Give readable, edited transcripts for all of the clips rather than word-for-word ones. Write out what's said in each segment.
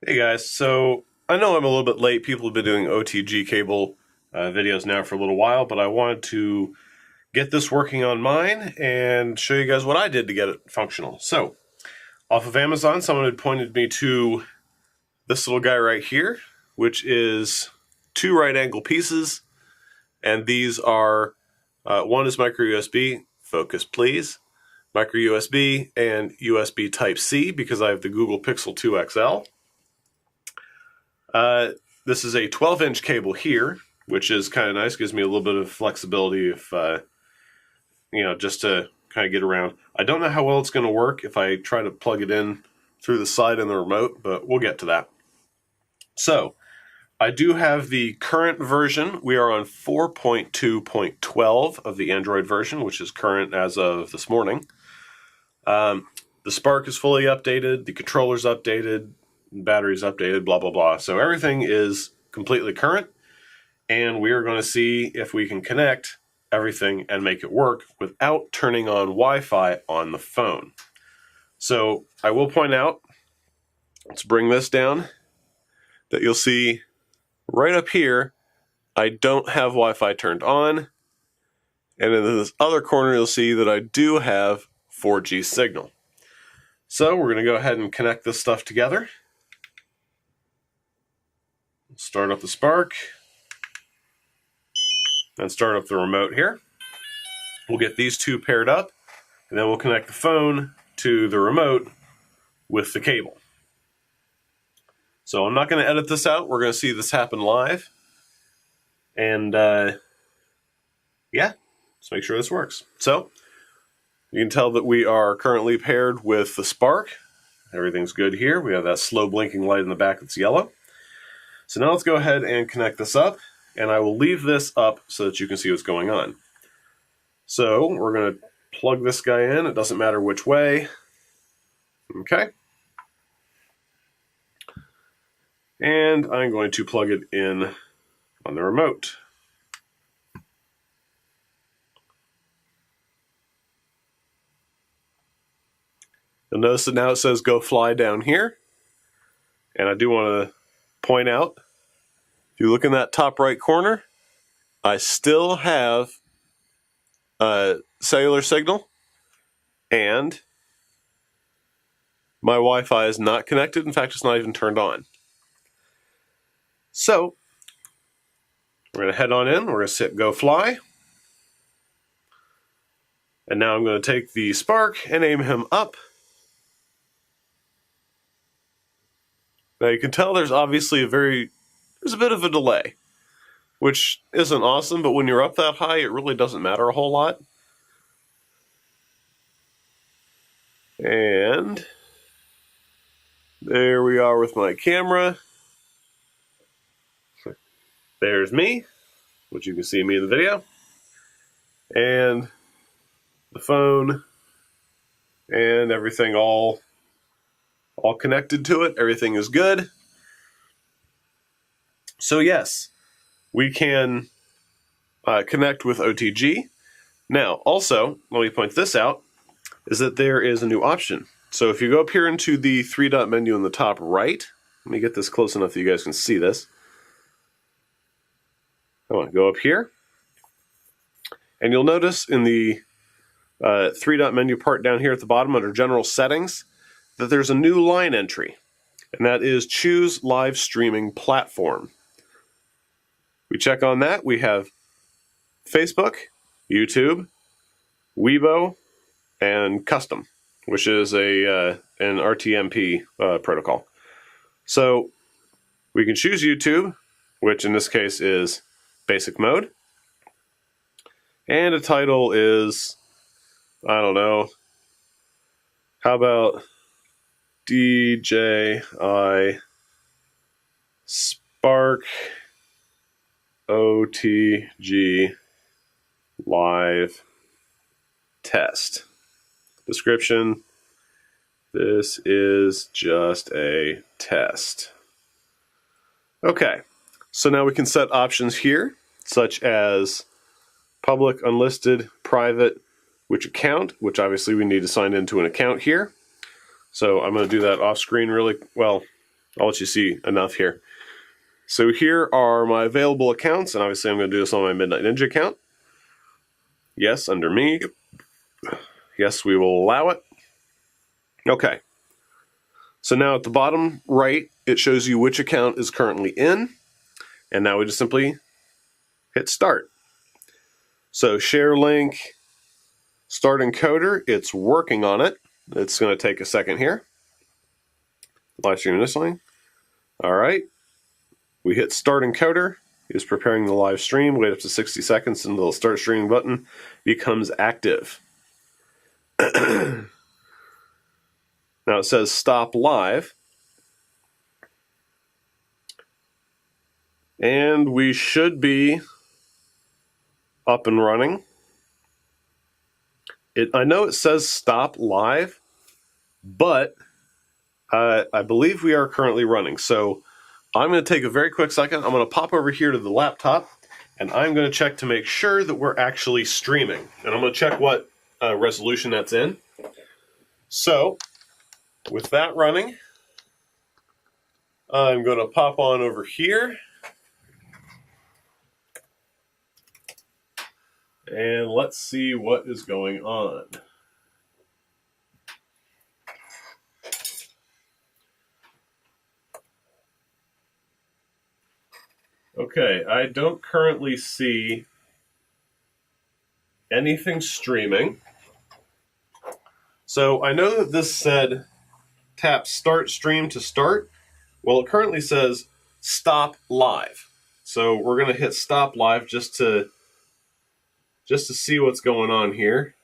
Hey guys, so I know I'm a little bit late. People have been doing OTG cable videos now for a little while, but I wanted to get this working on mine and show you guys what I did to get it functional. So, off of Amazon, someone had pointed me to this little guy right here, which is two right angle pieces, and these are, one is microUSB, focus please, microUSB and USB Type-C because I have the Google Pixel 2 XL. This is a 12-inch cable here, which is kind of nice. Gives me a little bit of flexibility if, just to kind of get around. I don't know how well it's going to work if I try to plug it in through the side in the remote, but we'll get to that. So, I do have the current version. We are on 4.2.12 of the Android version, which is current as of this morning. The Spark is fully updated, the controller's updated, battery's updated, blah, blah, blah. So everything is completely current, and we are going to see if we can connect everything and make it work without turning on Wi-Fi on the phone. So I will point out, let's bring this down, that you'll see right up here, I don't have Wi-Fi turned on, and in this other corner you'll see that I do have 4G signal. So we're going to go ahead and connect this stuff together. Start up the Spark, and start up the remote here. We'll get these two paired up, and then we'll connect the phone to the remote with the cable. So I'm not going to edit this out. We're going to see this happen live. And let's make sure this works. So you can tell that we are currently paired with the Spark. Everything's good here. We have that slow blinking light in the back that's yellow. So now let's go ahead and connect this up, and I will leave this up so that you can see what's going on. So we're going to plug this guy in. It doesn't matter which way. Okay. And I'm going to plug it in on the remote. You'll notice that now it says go fly down here. And I do want to point out, if you look in that top right corner, I still have cellular signal, and my Wi-Fi is not connected. In fact, it's not even turned on. So, we're going to head on in. We're going to hit go fly. And now I'm going to take the Spark and aim him up. Now you can tell there's obviously there's a bit of a delay, which isn't awesome, but when you're up that high, it really doesn't matter a whole lot. And there we are with my camera. There's me, which you can see me in the video, and the phone, and everything all connected to it. Everything is good. So yes, we can connect with OTG. Now, also, let me point this out, is that there is a new option. So if you go up here into the three-dot menu in the top right, let me get this close enough that you guys can see this. I want to go up here, and you'll notice in the three-dot menu part down here at the bottom under General Settings that there's a new line entry, and that is Choose Live Streaming Platform. We check on that. We have Facebook, YouTube, Weibo, and Custom, which is an RTMP protocol. So we can choose YouTube, which in this case is basic mode. And a title is, I don't know, how about DJI Spark OTG Live Test. Description: this is just a test. Okay, so now we can set options here, such as public, unlisted, private, which account, which obviously we need to sign into an account here. So I'm going to do that off screen I'll let you see enough here. So here are my available accounts, and obviously I'm going to do this on my Midnight Ninja account. Yes, under me. Yes, we will allow it. Okay. So now at the bottom right, it shows you which account is currently in. And now we just simply hit start. So share link, start encoder, it's working on it. It's going to take a second here. Live stream initially. All right. We hit start encoder. It's preparing the live stream. Wait up to 60 seconds until the start streaming button becomes active. Now it says stop live. And we should be up and running. I know it says stop live, but I believe we are currently running. So I'm going to take a very quick second. I'm going to pop over here to the laptop, and I'm going to check to make sure that we're actually streaming. And I'm going to check what resolution that's in. So with that running, I'm going to pop on over here. And let's see what is going on. Okay, I don't currently see anything streaming. So I know that this said tap start stream to start. Well, it currently says stop live. So we're going to hit stop live just to see what's going on here.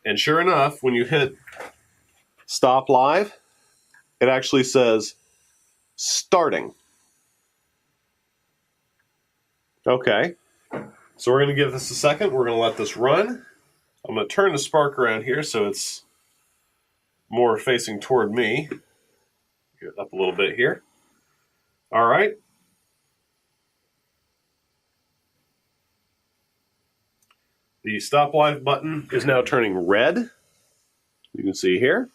And sure enough, when you hit stop live, it actually says starting. Okay, so we're going to give this a second. We're going to let this run. I'm going to turn the spark around here so it's more facing toward me. Get it up a little bit here. All right. The stop live button is now turning red. You can see here.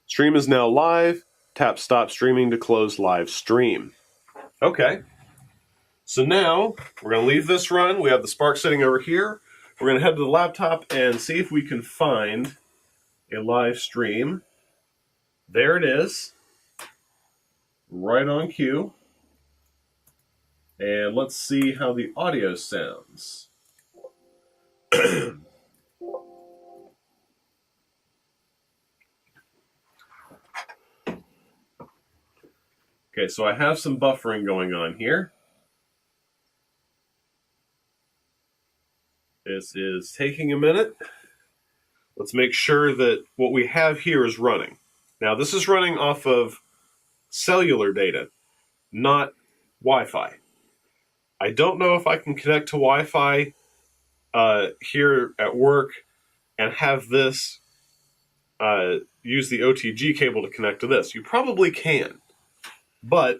Stream is now live. Tap stop streaming to close live stream. Okay. So now we're going to leave this run. We have the spark sitting over here. We're going to head to the laptop and see if we can find a live stream. There it is. Right on cue. And let's see how the audio sounds. Okay, so I have some buffering going on here. This is taking a minute. Let's make sure that what we have here is running. Now, this is running off of cellular data, not Wi-Fi. I don't know if I can connect to Wi-Fi here at work and have this use the OTG cable to connect to this. You probably can, but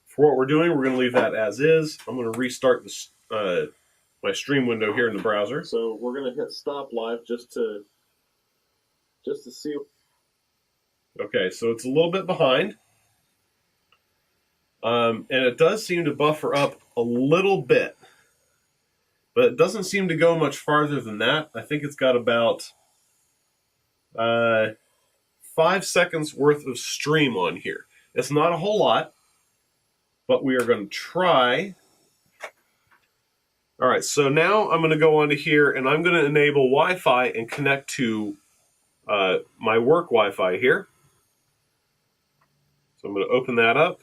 for what we're doing, we're going to leave that as is. I'm going to restart this, my stream window here in the browser. So we're going to hit stop live just to see. Okay, so it's a little bit behind. And it does seem to buffer up a little bit. But it doesn't seem to go much farther than that. I think it's got about 5 seconds worth of stream on here. It's not a whole lot, but we are going to try. All right, so now I'm going to go onto here, and I'm going to enable Wi-Fi and connect to my work Wi-Fi here. So I'm going to open that up.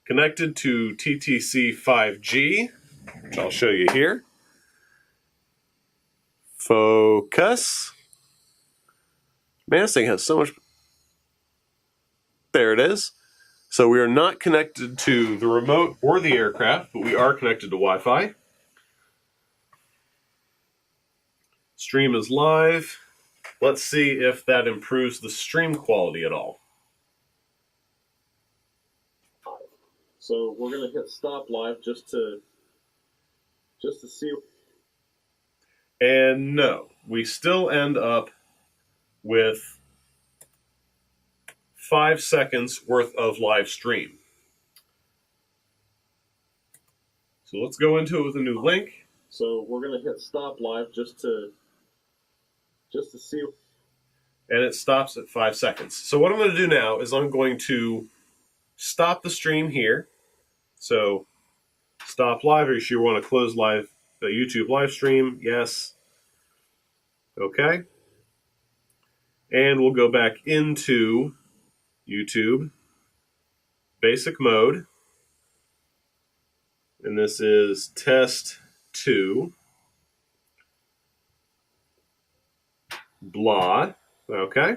Connected to TTC 5G, which I'll show you here. Focus. Man, this thing has so much. There it is. So we are not connected to the remote or the aircraft, but we are connected to Wi-Fi. Stream is live. Let's see if that improves the stream quality at all. So we're going to hit stop live just to see. And no, we still end up with 5 seconds worth of live stream. So let's go into it with a new link. So we're going to hit stop live just to see. And it stops at 5 seconds. So what I'm going to do now is I'm going to stop the stream here. So stop live. Are you sure you want to close live the YouTube live stream? Yes. Okay. And we'll go back into YouTube basic mode. And this is test 2. Blah. Okay.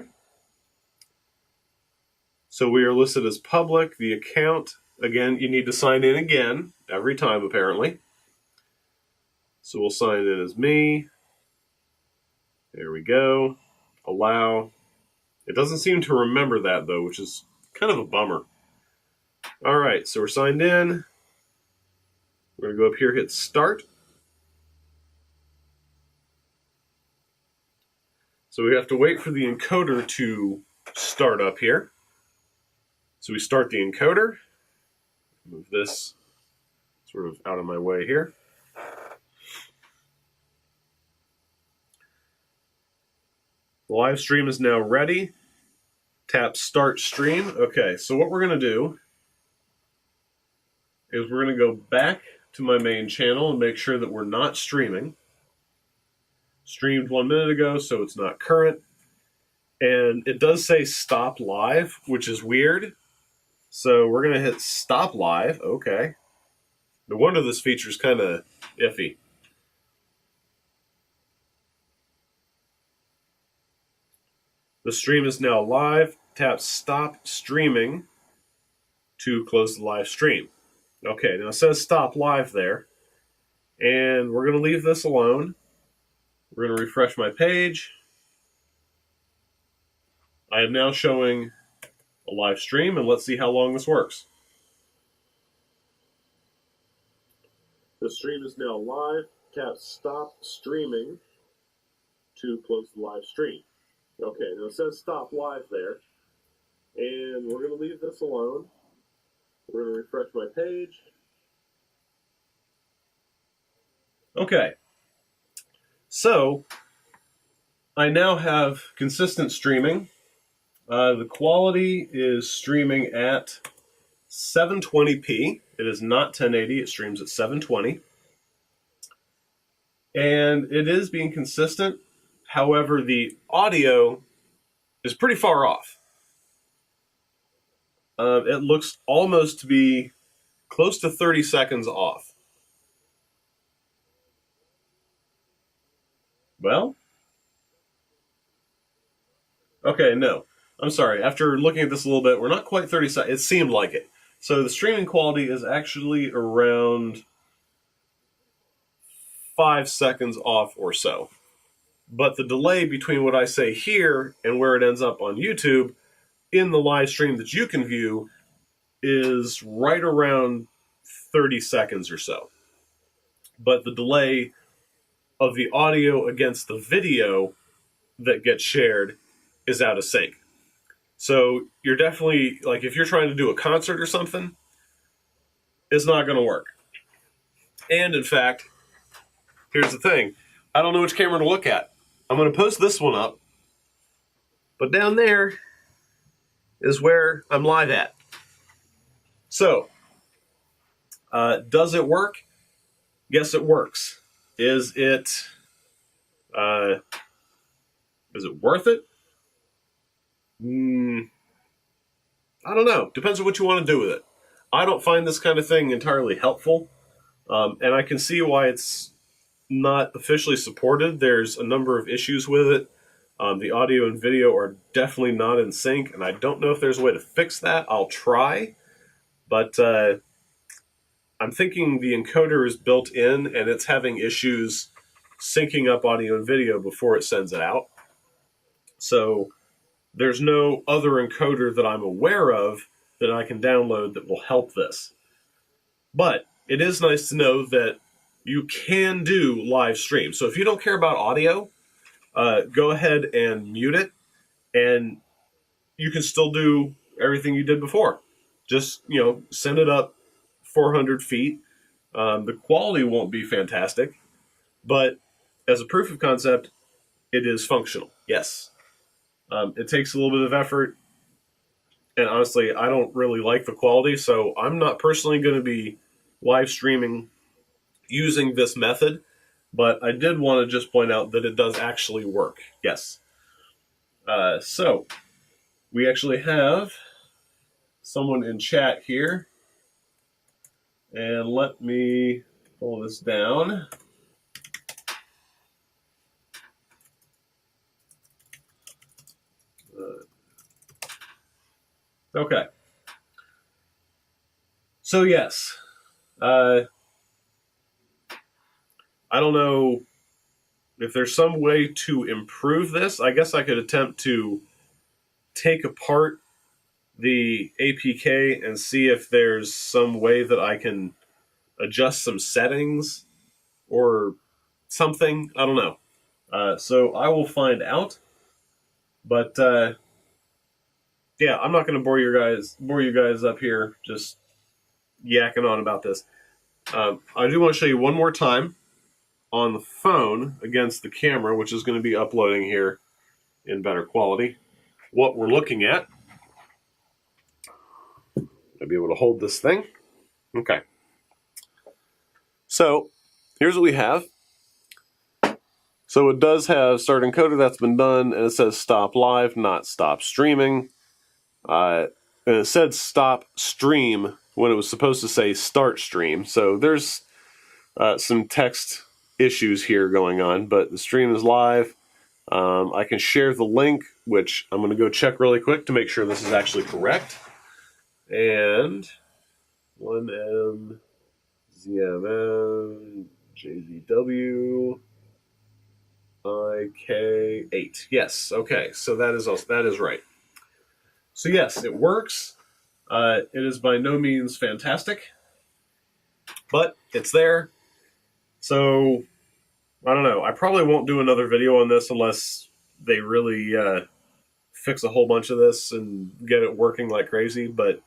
So we are listed as public. The account, again, you need to sign in again every time, apparently. So we'll sign in as me. There we go. Allow. It doesn't seem to remember that, though, which is kind of a bummer. All right, so we're signed in. We're going to go up here, hit start. So we have to wait for the encoder to start up here. So we start the encoder. Move this sort of out of my way here. The live stream is now ready. Tap start stream. Okay, so what we're going to do is we're going to go back to my main channel and make sure that we're not streaming. Streamed 1 minute ago, so it's not current. And it does say stop live, which is weird. So we're going to hit stop live. Okay. No wonder this feature is kind of iffy. The stream is now live. Tap stop streaming to close the live stream. Okay, now it says stop live there. And we're going to leave this alone. We're going to refresh my page. I am now showing a live stream, and let's see how long this works. The stream is now live. Tap stop streaming to close the live stream. Okay, now it says stop live there. And we're going to leave this alone. We're going to refresh my page. Okay. So, I now have consistent streaming. The quality is streaming at 720p. It is not 1080. It streams at 720. And it is being consistent. However, the audio is pretty far off. It looks almost to be close to 30 seconds off. Well, okay, no. I'm sorry. After looking at this a little bit, we're not quite 30 seconds. It seemed like it. So the streaming quality is actually around 5 seconds off or so. But the delay between what I say here and where it ends up on YouTube in the live stream that you can view is right around 30 seconds or so. But the delay of the audio against the video that gets shared is out of sync. So you're definitely, like, if you're trying to do a concert or something, it's not going to work. And in fact, here's the thing. I don't know which camera to look at. I'm going to post this one up, but down there is where I'm live at. So, does it work? Yes, it works. Is it worth it? I don't know. Depends on what you want to do with it. I don't find this kind of thing entirely helpful, and I can see why it's not officially supported. There's a number of issues with it. The audio and video are definitely not in sync, and I don't know if there's a way to fix that. I'll try, but I'm thinking the encoder is built in, and it's having issues syncing up audio and video before it sends it out. So there's no other encoder that I'm aware of that I can download that will help this. But it is nice to know that you can do live stream. So if you don't care about audio, go ahead and mute it, and you can still do everything you did before. Just, send it up 400 feet. The quality won't be fantastic, but as a proof of concept, it is functional. Yes. It takes a little bit of effort, and honestly, I don't really like the quality, so I'm not personally going to be live streaming using this method, but I did want to just point out that it does actually work. Yes. So we actually have someone in chat here, and let me pull this down. Okay. So yes, I don't know if there's some way to improve this. I guess I could attempt to take apart the APK and see if there's some way that I can adjust some settings or something. I don't know. So I will find out. But yeah, I'm not going to bore you guys up here just yakking on about this. I do want to show you one more time on the phone against the camera, which is going to be uploading here in better quality, what we're looking at. I'll be able to hold this thing. Okay. So here's what we have. So it does have start encoder, that's been done, and it says stop live, not stop streaming. And it said stop stream when it was supposed to say start stream. So there's some text issues here going on, but the stream is live. I can share the link, which I'm going to go check really quick to make sure this is actually correct. And 1M ZMM JZW IK8. Yes, okay, so that is right. So yes, it works. It is by no means fantastic, but it's there. So I don't know. I probably won't do another video on this unless they really fix a whole bunch of this and get it working like crazy. But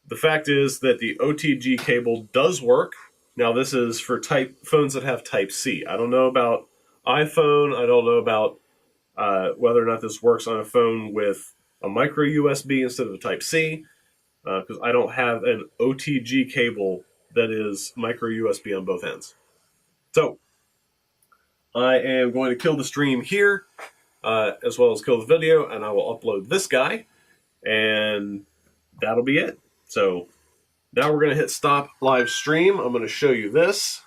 the fact is that the OTG cable does work. Now this is for phones that have Type-C. I don't know about iPhone. I don't know about whether or not this works on a phone with a MicroUSB instead of a Type-C, because I don't have an OTG cable that is MicroUSB on both ends. So I am going to kill the stream here, as well as kill the video, and I will upload this guy, and that'll be it. So now we're going to hit stop live stream. I'm going to show you this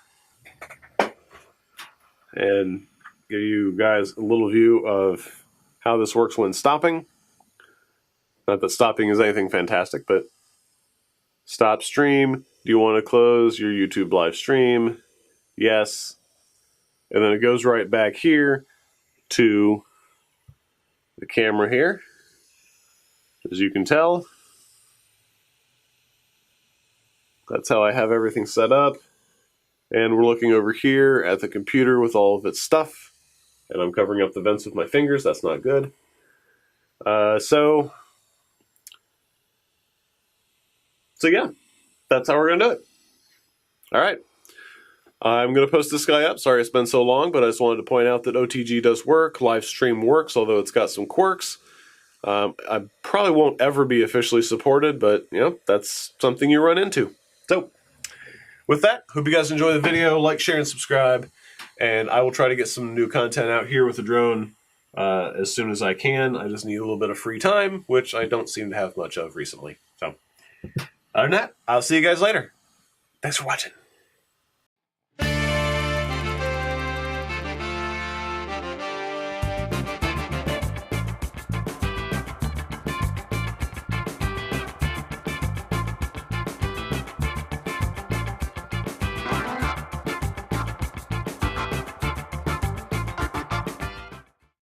and give you guys a little view of how this works when stopping. Not that stopping is anything fantastic, but stop stream. Do you want to close your YouTube live stream? Yes. And then it goes right back here to the camera here. As you can tell, that's how I have everything set up. And we're looking over here at the computer with all of its stuff. And I'm covering up the vents with my fingers. That's not good. So yeah, that's how we're going to do it. All right. I'm going to post this guy up. Sorry it's been so long, but I just wanted to point out that OTG does work. Live stream works, although it's got some quirks. I probably won't ever be officially supported, but that's something you run into. So with that, hope you guys enjoy the video. Like, share, and subscribe. And I will try to get some new content out here with the drone as soon as I can. I just need a little bit of free time, which I don't seem to have much of recently. So other than that, I'll see you guys later. Thanks for watching.